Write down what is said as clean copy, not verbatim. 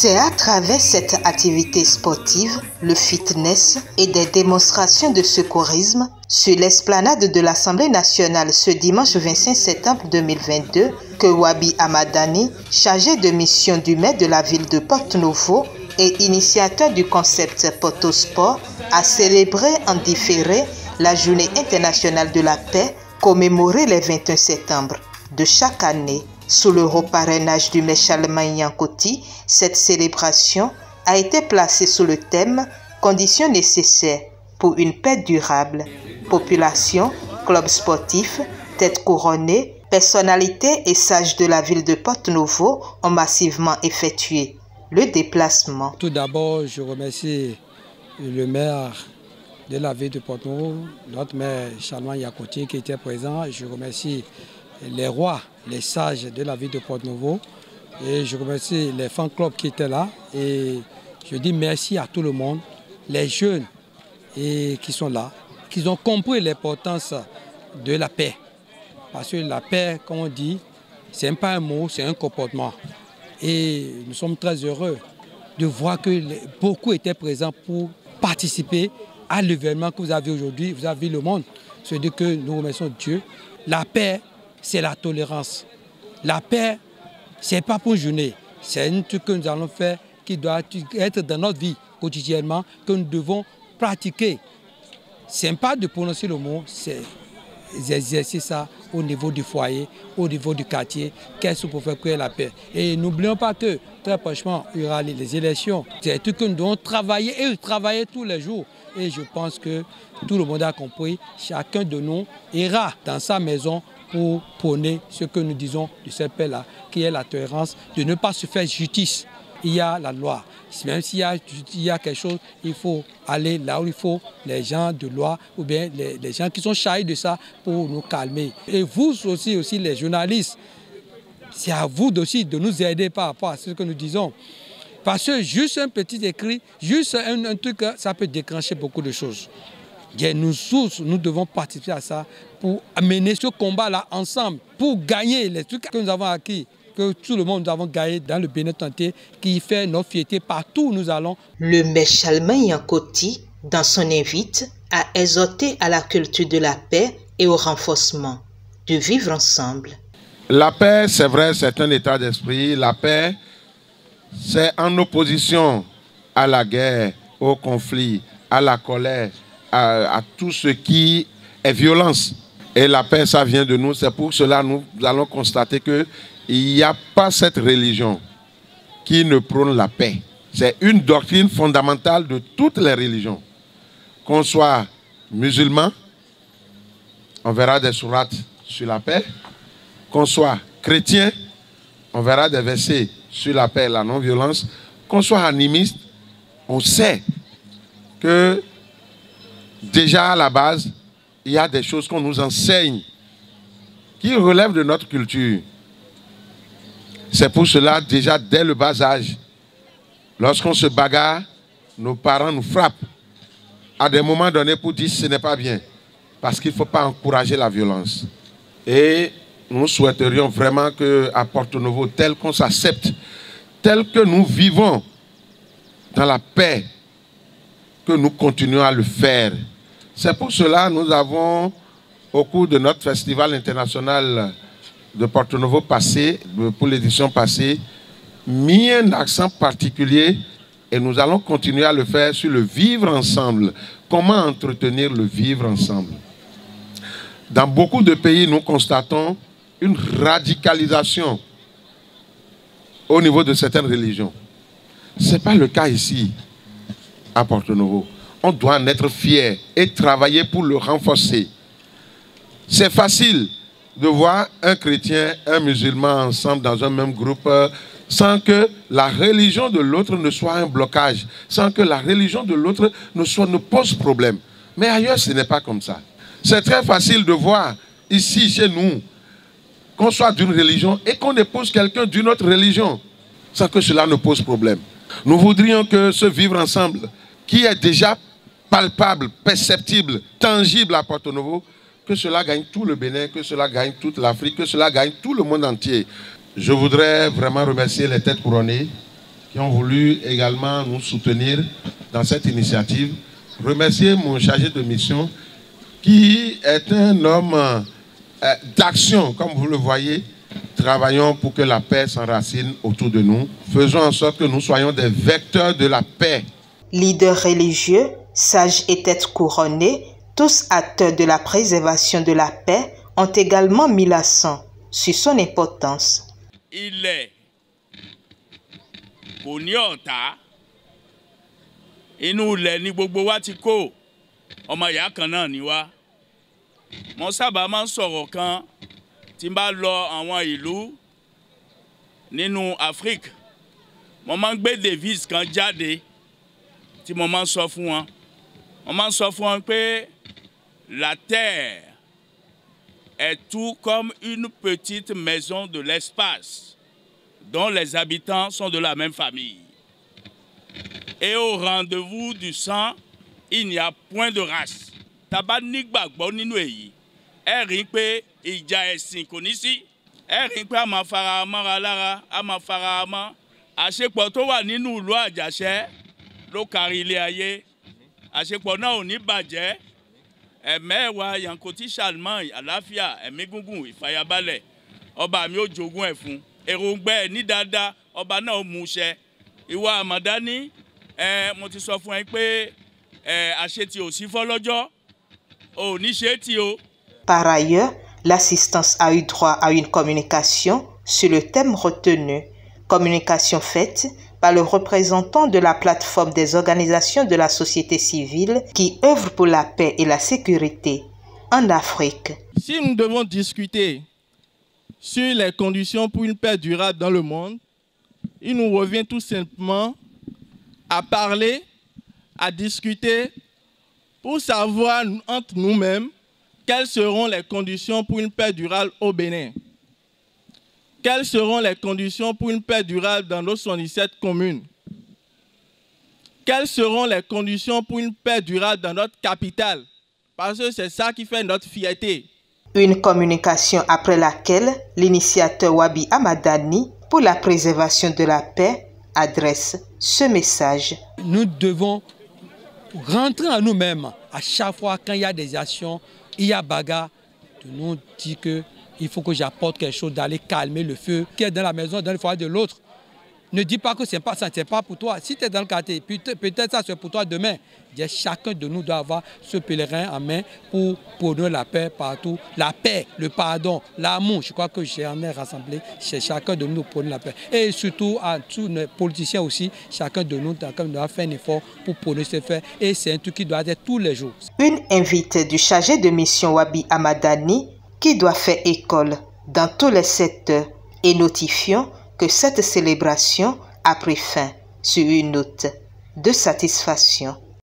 C'est à travers cette activité sportive, le fitness et des démonstrations de secourisme sur l'esplanade de l'Assemblée nationale ce dimanche 25 septembre 2022 que Wabi Amadani, chargé de mission du maire de la ville de Porto-Novo et initiateur du concept Portosport, a célébré en différé la Journée internationale de la paix commémorée le 21 septembre de chaque année. Sous le haut parrainage du maire Charlemagne Yankoti, cette célébration a été placée sous le thème « Conditions nécessaires pour une paix durable ». Population, clubs sportifs, têtes couronnées, personnalités et sages de la ville de Porto-Novo ont massivement effectué le déplacement. Tout d'abord, je remercie le maire de la ville de Porto-Novo, notre maire Charlemagne Yankoti qui était présent. Je remercie les rois, les sages de la ville de Porto-Novo et je remercie les fan clubs qui étaient là et je dis merci à tout le monde, les jeunes et qui sont là, qui ont compris l'importance de la paix. Parce que la paix, comme on dit, ce n'est pas un mot, c'est un comportement. Et nous sommes très heureux de voir que beaucoup étaient présents pour participer à l'événement que vous avez aujourd'hui. Vous avez le monde, c'est-à-dire que nous remercions Dieu. La paix, c'est la tolérance. La paix, ce n'est pas pour une journée. C'est un truc que nous allons faire qui doit être dans notre vie quotidiennement, que nous devons pratiquer. Ce n'est pas de prononcer le mot, c'est exercer ça au niveau du foyer, au niveau du quartier, qu'est-ce qu'on peut faire créer la paix. Et n'oublions pas que, très prochainement, il y aura les élections. C'est un truc que nous devons travailler et travailler tous les jours. Et je pense que tout le monde a compris, chacun de nous ira dans sa maison pour prôner ce que nous disons de cette paix-là, qui est la tolérance, de ne pas se faire justice. Il y a la loi. Même s'il y a quelque chose, il faut aller là où il faut, les gens de loi ou bien les gens qui sont chargés de ça pour nous calmer. Et vous aussi les journalistes, c'est à vous aussi de nous aider par rapport à ce que nous disons. Parce que juste un petit écrit, juste un truc, ça peut déclencher beaucoup de choses. Nous devons participer à ça pour mener ce combat-là ensemble, pour gagner les trucs que nous avons acquis, que tout le monde nous avons gagné dans le Bénin entier, qui fait notre fierté partout où nous allons. Le maire Charlemagne Yankoti, dans son invite, a exhorté à la culture de la paix et au renforcement du vivre ensemble. La paix, c'est vrai, c'est un état d'esprit. La paix, c'est en opposition à la guerre, au conflit, à la colère, à tout ce qui est violence. Et la paix, ça vient de nous. C'est pour cela que nous allons constater qu'il n'y a pas cette religion qui ne prône la paix. C'est une doctrine fondamentale de toutes les religions. Qu'on soit musulman, on verra des sourates sur la paix. Qu'on soit chrétien, on verra des versets sur la paix et la non-violence. Qu'on soit animiste, on sait que déjà à la base, il y a des choses qu'on nous enseigne qui relèvent de notre culture. C'est pour cela, déjà dès le bas âge, lorsqu'on se bagarre, nos parents nous frappent à des moments donnés pour dire que ce n'est pas bien. Parce qu'il ne faut pas encourager la violence. Et nous souhaiterions vraiment qu'à Porto-Novo, tel qu'on s'accepte, tel que nous vivons dans la paix, que nous continuons à le faire. C'est pour cela que nous avons, au cours de notre festival international de Porto-Novo passé, pour l'édition passée, mis un accent particulier et nous allons continuer à le faire sur le vivre ensemble. Comment entretenir le vivre ensemble? Dans beaucoup de pays, nous constatons une radicalisation au niveau de certaines religions. Ce n'est pas le cas ici, à Porto-Novo. On doit en être fier et travailler pour le renforcer. C'est facile de voir un chrétien, un musulman ensemble dans un même groupe sans que la religion de l'autre ne soit un blocage, sans que la religion de l'autre ne pose problème. Mais ailleurs, ce n'est pas comme ça. C'est très facile de voir ici, chez nous, qu'on soit d'une religion et qu'on épouse quelqu'un d'une autre religion, sans que cela ne pose problème. Nous voudrions que ce vivre ensemble, qui est déjà palpable, perceptible, tangible à Porto-Novo, que cela gagne tout le Bénin, que cela gagne toute l'Afrique, que cela gagne tout le monde entier. Je voudrais vraiment remercier les têtes couronnées qui ont voulu également nous soutenir dans cette initiative. Remercier mon chargé de mission qui est un homme d'action, comme vous le voyez. Travaillons pour que la paix s'enracine autour de nous. Faisons en sorte que nous soyons des vecteurs de la paix. Leaders religieux, sages et têtes couronnées, tous acteurs de la préservation de la paix, ont également mis l'accent sur son importance. Il est Konyota, inú ilẹ̀ ní gbogbo wa ti kó, ọmọ ìyá kan náà ni wá. Mo sábà máa ń sọ̀rọ̀ kan tí n bá lọ àwọn ìlú nínú Afrique. Mo máa ń gbé devise kan jáde tí mo máa ń sọ fún wọn. Mo máa ń sọ fún wọn pé la terre est tout comme une petite maison de l'espace dont les habitants sont de la même famille. Et au rendez-vous du sang, il n'y a point de race. Taba nígbàgbọ́ nínú èyí. Ẹ rí pé ìjà ẹ̀sìn kò ní sí. Ẹ rí pé a máa fara mọ́ra lára, a máa fara mọ́. Àṣepọ̀ tó wà nínú ìlú Àjàṣẹ́ ló kárí ilé ayé. Àṣepọ̀ náà ò ní bàjẹ́. Ẹ̀mẹ́wàá Yankoti Salman àlàáfíà ẹ̀mí gúngùn ìfàyàbalẹ̀. Ọba mi ò jogún ẹ̀ fún. Èròǹgbà ẹ̀ ní dáadáa ọba náà mú ṣẹ. Ìwà Àmàdání mo ti sọ fún ẹ pé àṣetì ò sí fọ́lọ́jọ́ ò ní ṣe tí o. Par ailleurs, l'assistance a eu droit à une communication sur le thème retenu. Communication faite par le représentant de la plateforme des organisations de la société civile qui œuvrent pour la paix et la sécurité en Afrique. Si nous devons discuter sur les conditions pour une paix durable dans le monde, il nous revient tout simplement à parler, à discuter pour savoir entre nous-mêmes quelles seront les conditions pour une paix durable au Bénin. Quelles seront les conditions pour une paix durable dans nos 77 communes? Quelles seront les conditions pour une paix durable dans notre capitale? Parce que c'est ça qui fait notre fierté. Une communication après laquelle l'initiateur Wabi Amadani pour la préservation de la paix adresse ce message. Nous devons rentrer en nous-mêmes à chaque fois quand il y a des actions, il y a bagarre, de nous dire qu'il faut que j'apporte quelque chose, d'aller calmer le feu qui est dans la maison, dans le foyer de l'autre. Ne dis pas que ce n'est pas ça, c'est pas pour toi. Si tu es dans le quartier, peut-être ça c'est pour toi demain. Chacun de nous doit avoir ce pèlerin en main pour prôner la paix partout. La paix, le pardon, l'amour. Je crois que j'en ai rassemblé. C'est chacun de nous prôner la paix. Et surtout, à tous les politiciens aussi, chacun de nous doit faire un effort pour prôner ce fait. Et c'est un truc qui doit être tous les jours. Une invitée du chargé de mission Wabi Amadani qui doit faire école dans tous les secteurs. Et notifions que cette célébration a pris fin sur une note de satisfaction.